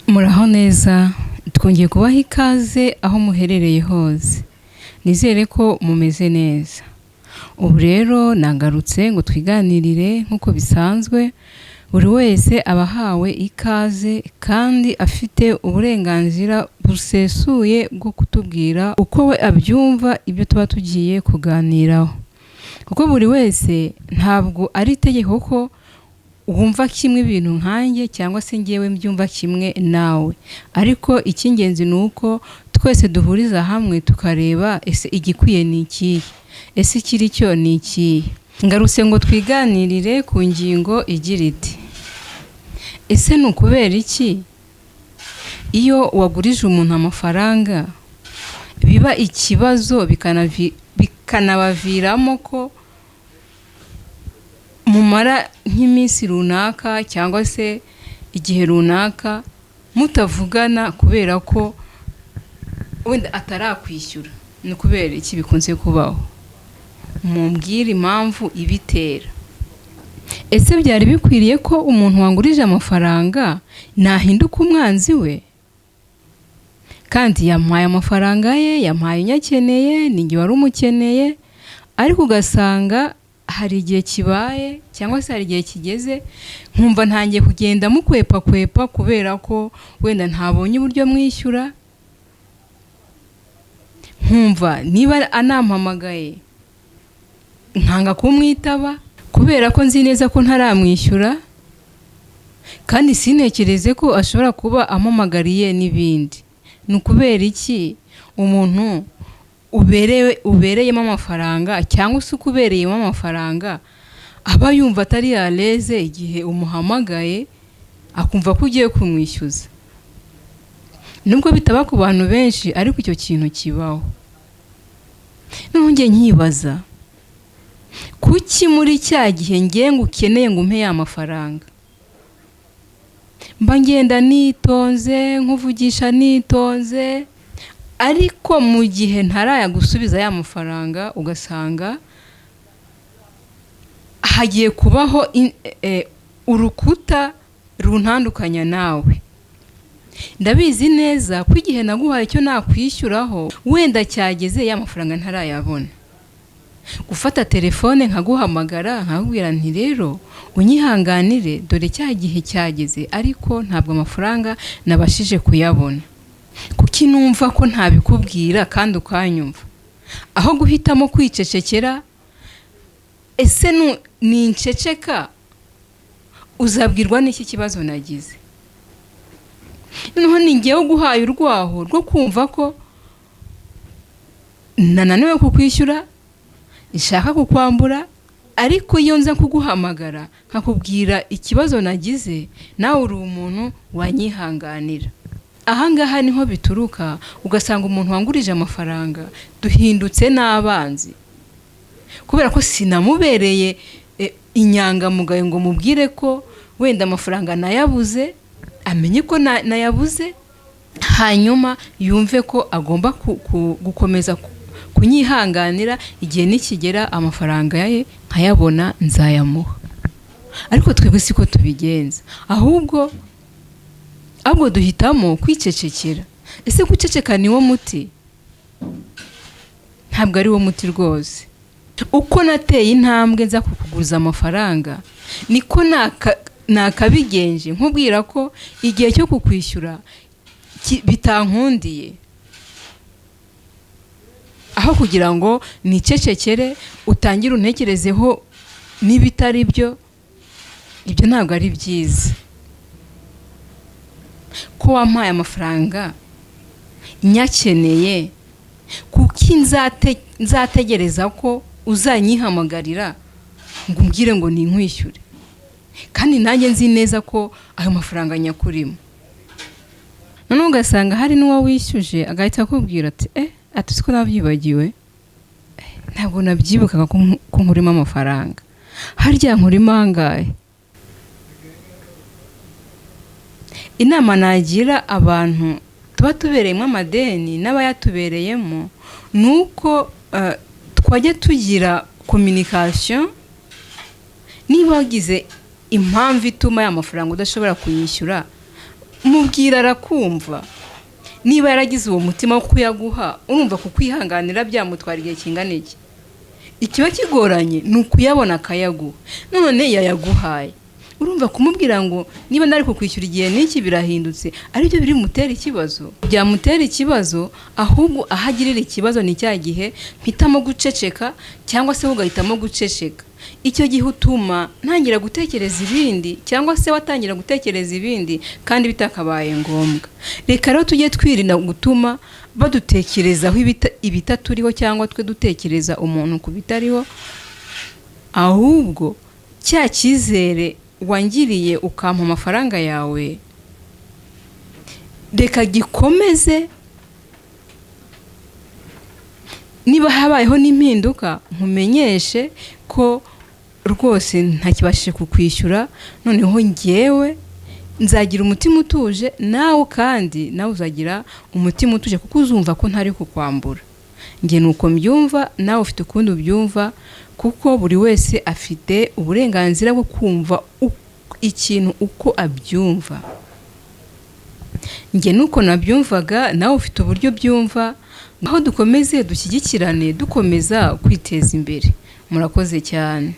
Muraho neza twongeye kubaha ikaze aho muherereye hose, nizere ko mumeze neza. Ubu rero nagarutse ngo twiganirire nk'uko bisanzwe, buri wese abahawe ikaze kandi afite uburenganzira busesuye bwo kutubwira uko we abyumva ibyo tuba tugiye kuganiraho, kuko buri wese ntabwo ari itegeko ko wumva kimwe ibintu nkanjye cyangwa se ngewe mbyumva kimwe nawe, ariko icy'ingenzi ni uko twese duhuriza hamwe tukareba ese igikwiye ni ikihe, ese ikiri cyo ni ikihe. Ngarutse ngo twiganirire ku ngingo igira iti: ese ni ukubera iki iyo wagurije umuntu amafaranga biba ikibazo bikanabaviramo ko mumara nk'iminsi runaka cyangwa se igihe runaka mutavugana kubera ko wenda atarakwishyura? Ni kubera iki bikunze kubaho? Mumbwire impamvu ibitera. Ese byari bikwiriye ko umuntu wangurije amafaranga nahinduka umwanzi we? Kandi yampaye amafaranga ye, yampaye unyakeneye, ninjye wari umukeneye, ariko ugasanga hari igihe kibaye cyangwa se hari igihe kigeze nkumva ntangiye kugenda mukwepa kubera ko wenda ntabonye uburyo mwishyura, nkumva niba anampamagaye nkanga kumwitaba kubera ko nzi neza ko ntaramwishyura, kandi sintekereze ko ashobora kuba ampamagariye n'ibindi. Ni ukubera iki umuntu ubereyemo amafaranga cyangwa se ukubereyemo amafaranga aba yumva atari yareze igihe umuhamagaye akumva ko ugiye kumwishyuza? Nubwo bitaba ku bantu benshi, ariko icyo kintu kibaho. Nongeye nkibaza, kuki muri cya gihe ngenga ukeneye ngo umpe ya mafaranga mba ngenda nitonze, nkuvugisha nitonze, ariko mu gihe ntarayagusubiza ya mafaranga ugasanga hagiye kubaho urukuta runtandukanya nawe. Ndabizi neza ko igihe naguhaye icyo nakwishyuraho wenda cyageze ya mafaranga ntarayabona. Gufata telefone nkaguhamagara nkakubwira nti rero unyihanganire dore cya gihe cyageze, ariko ntabwo amafaranga nabashije kuyabona. Kuki numva ko ntabikubwira kandi ukanyumva, aho guhitamo kwicecekera? Ese ninceceka uzabwirwa n'iki kibazo nagize? Noneho ni ngewe guhaye urwaho rwo kumva ko nananiwe kukwishyura, nshaka kukwambura, ariko iyo nza kuguhamagara nkakubwira ikibazo nagize nawe uri umuntu wanyihanganira. Ahangaha niho bituruka, ugasanga umuntu wangurije amafaranga duhindutse n'abanzi kubera ko sinamubereye inyangamugayo ngo mubwire ko wenda amafaranga nayabuze, amenye ko nayabuze, hanyuma yumve ko agomba gukomeza kunyihanganira, igihe nikigera amafaranga ye nkayabona nzayamuha. Ariko twebwe siko tubigenza, ahubwo duhitamo kwicecekera. Ese guceceka ni wo muti? Ntabwo ari wo muti rwose. Uko nateye intambwe nza kukuguza amafaranga niko nakabigenje nkubwira ko igihe cyo kukwishyura bitankundiye, aho kugira ngo nicecekere utangire untekerezeho n'ibitari byo. Ibyo ntabwo ari byiza. Ko wampaye amafaranga nyakeneye, kuki nzategereza ko uzanyihamagarira ngo umbwire ngo ninkwishyure, kandi nanjye nzi neza ko ayo mafaranga nyakurimo? None ugasanga hari n'uwo wishyuje agahita akubwira ati ati siko nabyibagiwe, ntabwo nabyibukaga ko nkurimo amafaranga, harya nkurimo angahe? Inama nagira abantu tuba tubereyemo amadeni n'abayatubereyemo nuko twajya tugira communication. Niba wagize impamvu ituma ya mafaranga udashobora kuyishyura, mubwira arakumva. Niba yaragize uwo mutima wo kuyaguha, urumva kukwihanganira byamutwara igihe kingana iki? Ikiba kigoranye ni ukuyabona akayaguha. None yayaguhaye, urumva kumubwira ngo niba nari kukwishyura igihe n'iki birahindutse, aribyo biri mutera ikibazo. Byamutera ikibazo, ahubwo ahagirira ikibazo ni cya gihe mpitamo guceceka cyangwa se ugahitamo guceceka. Icyo gihe utuma ntangira gutekereza ibindi, cyangwa se watangira gutekereza ibindi kandi bitakabaye ngombwa. Reka rero tujye twirinda gutuma badutekerezaho ibitaturiho cyangwa twe dutekereza umuntu ku bitariho, ahubwo cya cyizere wangiriye ukampa amafaranga yawe, reka gikomeze. Niba habayeho n'impinduka nkumenyeshe ko rwose ntakibashije kukwishyura, noneho ngewe nzagira umutima utuje, nawe kandi nawe uzagira umutima utuje, kuko uzumva ko ntari kukwambura. Nge nuko mbyumva, nawe ufite ukundi ubyumva, kuko buri wese afite uburenganzira bwo kumva ikintu uko abyumva. Nge nuko nabyumvaga, nawe ufite uburyo byumva. Aho dukomeze dushyigikirane, dukomeza kwiteza imbere. Murakoze cyane.